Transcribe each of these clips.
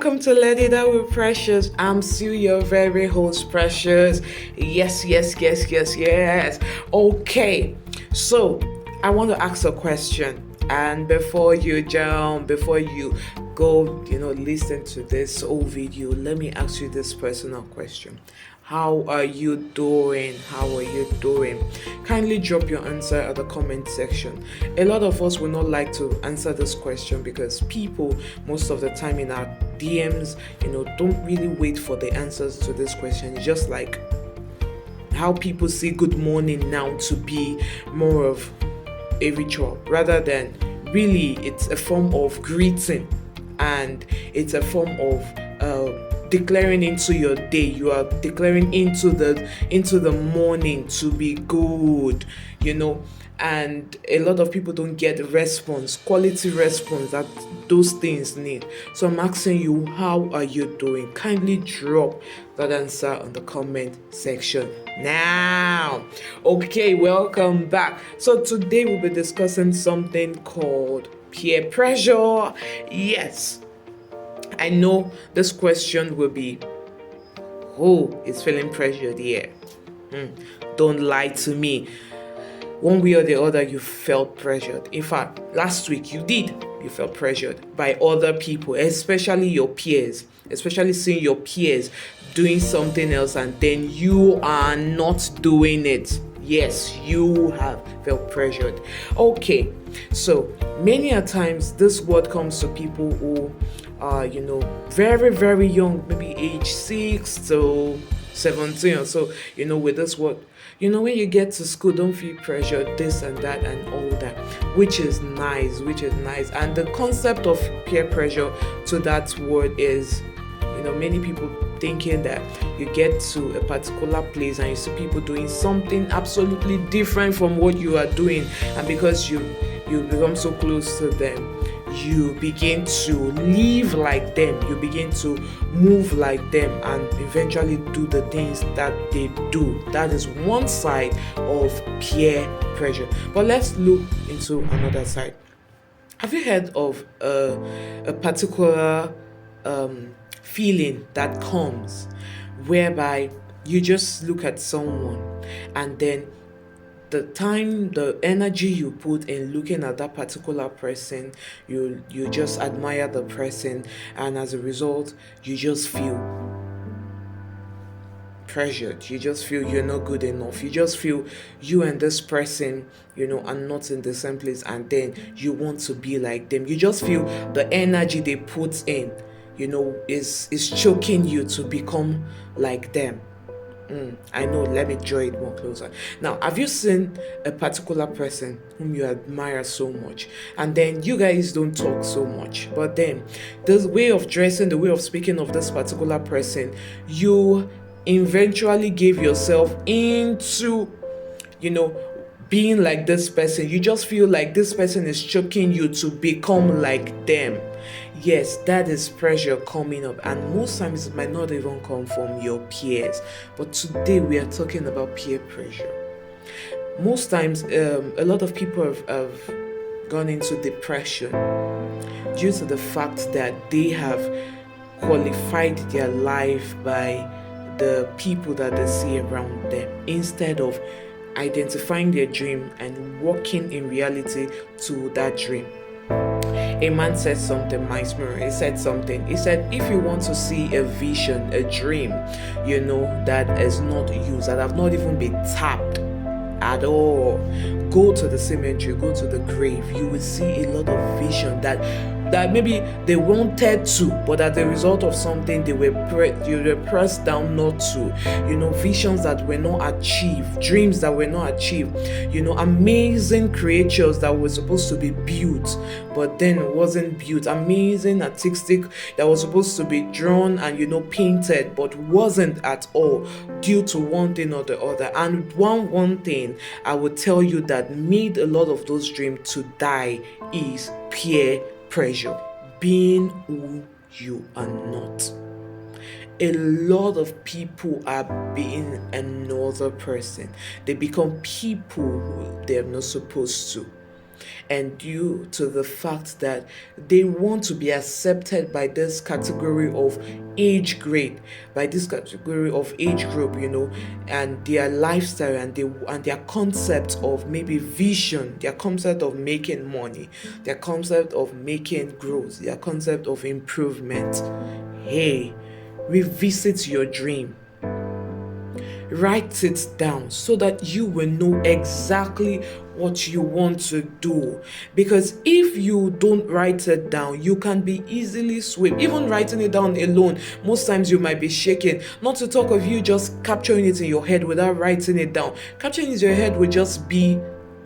welcome to Let It Out with Precious. I'm still your very host, Precious. Yes. Okay, so I want to ask a question. And before you jump, before you go, listen to this whole video, let me ask you this personal question. How are you doing? How are you doing? Kindly drop your answer at the comment section. A lot of us will not like to answer this question because people, most of the time in our DMs, don't really wait for the answers to this question. It's just like how people see good morning now to be more of a ritual rather than really it's a form of greeting, and it's a form of declaring into your day. You are declaring into the morning to be good, and a lot of people don't get quality response that those things need. So I'm asking you, how are you doing? Kindly drop that answer on the comment section now. Okay, welcome back. So today we'll be discussing something called peer pressure. Yes, I know this question will be, who is feeling pressured here? Don't lie to me. One way or the other, you felt pressured. In fact, last week you felt pressured by other people, especially your peers, especially seeing your peers doing something else and then you are not doing it. Yes, you have felt pressured. Okay, so many a times this word comes to people who are, very, very young, maybe age 6 to 17 or so, with this word. When you get to school, don't feel pressured, this and that and all that, which is nice. And the concept of peer pressure to that word is, many people thinking that you get to a particular place and you see people doing something absolutely different from what you are doing, and because you become so close to them, you begin to live like them, you begin to move like them, and eventually do the things that they do. That is one side of peer pressure. But let's look into another side. Have you heard of a particular feeling that comes whereby you just look at someone and then the energy you put in looking at that particular person, you just admire the person, and as a result you just feel pressured. You just feel you're not good enough. You just feel you and this person, are not in the same place, and then you want to be like them. You just feel the energy they put in, is choking you to become like them. I know, let me draw it more closer. Now, have you seen a particular person whom you admire so much, and then you guys don't talk so much, but then the way of dressing, the way of speaking of this particular person, you eventually give yourself into, being like this person. You just feel like this person is choking you to become like them. Yes, that is pressure coming up, and most times it might not even come from your peers. But today we are talking about peer pressure. Most times, a lot of people have gone into depression due to the fact that they have qualified their life by the people that they see around them, instead of identifying their dream and working in reality to that dream. A man said something, Miles Murray. He said, if you want to see a vision, a dream, that is not used, that have not even been tapped at all, go to the cemetery, go to the grave. You will see a lot of vision that maybe they wanted to, but as a result of something they were pressed down not to. Visions that were not achieved, dreams that were not achieved. Amazing creatures that were supposed to be built, but then wasn't built. Amazing artistic that was supposed to be drawn and painted, but wasn't at all, due to one thing or the other. And one thing I would tell you that made a lot of those dreams to die is peer pressure, being who you are not. A lot of people are being another person. They become people who they're not supposed to. and due to the fact that they want to be accepted by this category of age grade, by this category of age group, and their lifestyle and their concept of maybe vision, their concept of making money, their concept of making growth, their concept of improvement. Hey, revisit your dream. Write it down so that you will know exactly what you want to do. Because if you don't write it down, you can be easily swayed. Even writing it down alone, most times you might be shaking. Not to talk of you just capturing it in your head without writing it down. Capturing it in your head will just be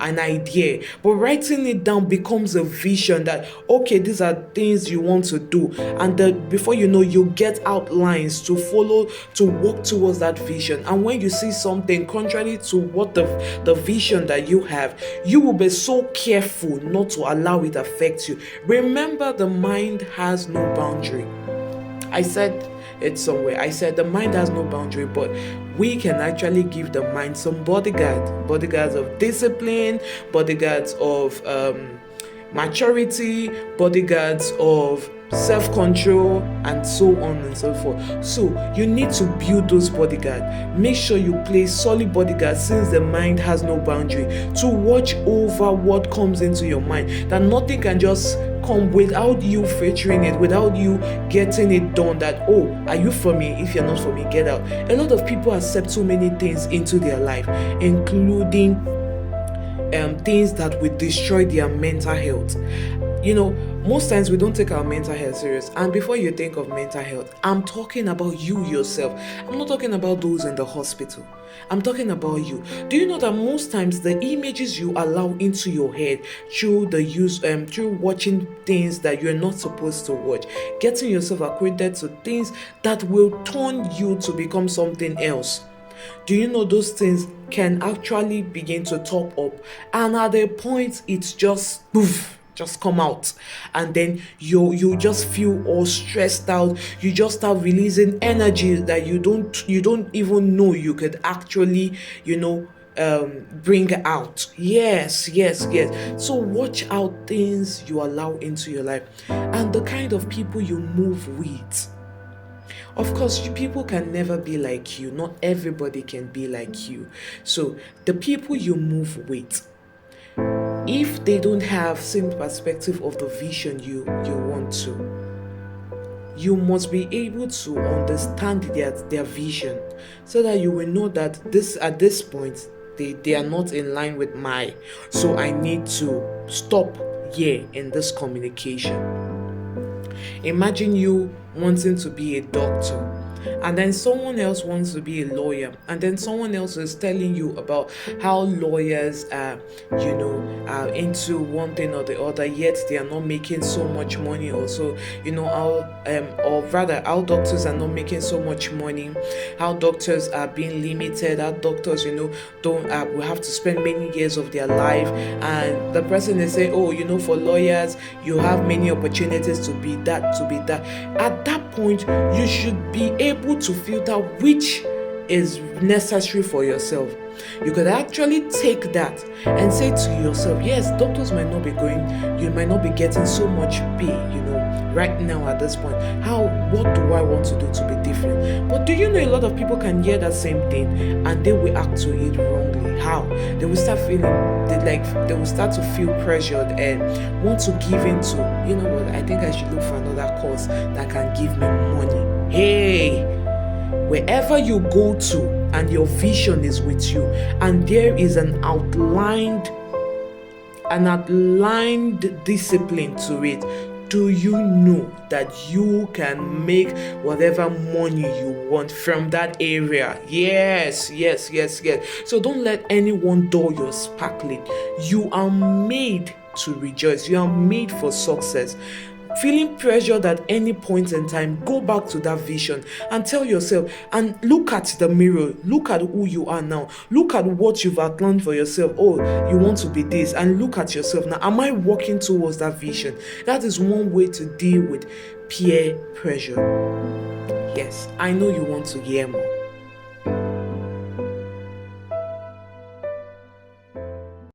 an idea, but writing it down becomes a vision that, okay, these are things you want to do, and that before you know, you get outlines to follow, to work towards that vision. And when you see something contrary to what the vision that you have, you will be so careful not to allow it affect you. Remember, the mind has no boundary. I said it somewhere. I said the mind has no boundary, but we can actually give the mind some bodyguards of discipline, bodyguards of maturity, bodyguards of self-control, and so on and so forth. So you need to build those bodyguards. Make sure you place solid bodyguards, since the mind has no boundary, to watch over what comes into your mind, that nothing can just come without you filtering it, without you getting it done. That, oh, are you for me? If you're not for me, get out. A lot of people accept so many things into their life, including things that will destroy their mental health. Most times we don't take our mental health serious. And before you think of mental health, I'm talking about you yourself. I'm not talking about those in the hospital. I'm talking about you. Do you know that most times the images you allow into your head through through watching things that you're not supposed to watch, getting yourself acquainted to things that will turn you to become something else? Do you know those things can actually begin to top up, and at a point it's just poof, just come out, and then you just feel all stressed out. You just start releasing energy that you don't even know you could actually bring out. Yes. So watch out things you allow into your life, and the kind of people you move with. Of course, people can never be like you. Not everybody can be like you. So the people you move with, if they don't have same perspective of the vision you want to, you must be able to understand their vision, so that you will know that at this point they are not in line with mine. So I need to stop here in this communication. Imagine you wanting to be a doctor, and then someone else wants to be a lawyer, and then someone else is telling you about how lawyers are into one thing or the other, yet they are not making so much money. Also, how doctors are not making so much money, how doctors are being limited, how doctors don't will have to spend many years of their life. And the person is saying, for lawyers you have many opportunities to be that. At that point, you should be able to filter which is necessary for yourself. You could actually take that and say to yourself, yes, doctors might not be you might not be getting so much pay, right now at this point. What do I want to do to be different? But do you know a lot of people can hear that same thing and they will act to it wrongly? How? They will start feeling they will start to feel pressured and want to give in to, I think I should look for another course that can give me money. Hey, wherever you go to and your vision is with you, and there is an outlined discipline to it, do you know that you can make whatever money you want from that area? Yes. So don't let anyone dull your sparkling. You are made to rejoice. You are made for success. Feeling pressured at any point in time, go back to that vision and tell yourself, and look at the mirror, look at who you are now, look at what you've outlined for yourself. Oh, you want to be this, and look at yourself now. Am I working towards that vision? That is one way to deal with peer pressure. Yes, I know you want to hear more.